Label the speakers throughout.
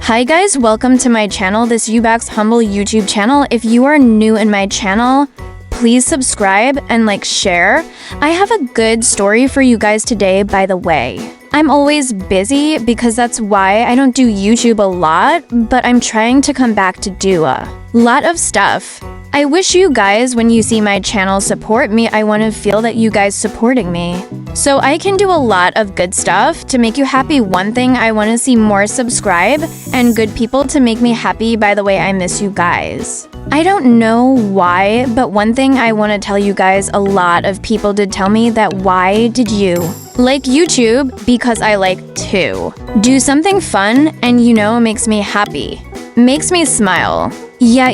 Speaker 1: Hi guys, welcome to my channel, this Uback's humble YouTube channel. If you are new in my channel, please subscribe and share. I have a good story for you guys today, by the way. I'm always busy because that's why I don't do YouTube a lot, but I'm trying to come back to do a lot of stuff. I wish you guys, when you see my channel, support me. I want to feel that you guys supporting me. So I can do a lot of good stuff to make you happy. One thing, I want to see more subscribe and good people to make me happy. By the way, I miss you guys. I don't know why, but one thing I want to tell you guys, a lot of people did tell me that why did you like YouTube? Because I like to do something fun and makes me happy. Makes me smile. Yeah,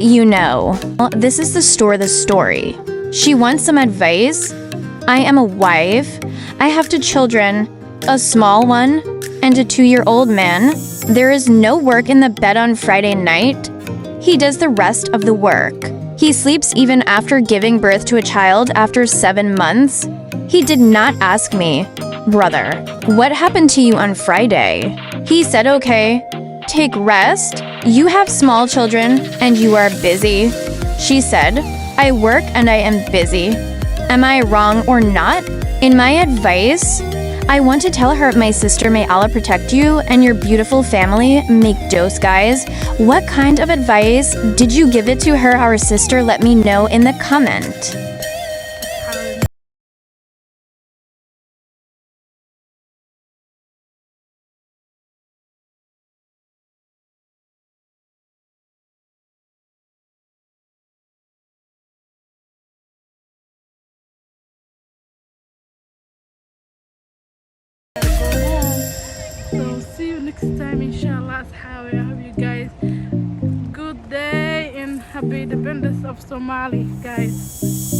Speaker 1: This is the story. She wants some advice. I am a wife. I have 2 children, a small one and a 2-year-old man. There is no work in the bed on Friday night. He does the rest of the work. He sleeps even after giving birth to a child after 7 months. He did not ask me, brother, what happened to you on Friday? He said, okay, take rest. You have small children and you are busy. She said, I work and I am busy. Am I wrong or not? In my advice, I want to tell her, my sister, may Allah protect you and your beautiful family. Make dose, guys. What kind of advice did you give it to her, our sister? Let me know in the comment.
Speaker 2: So see you next time, inshallah. I hope you guys good day and happy independence of Somali, guys.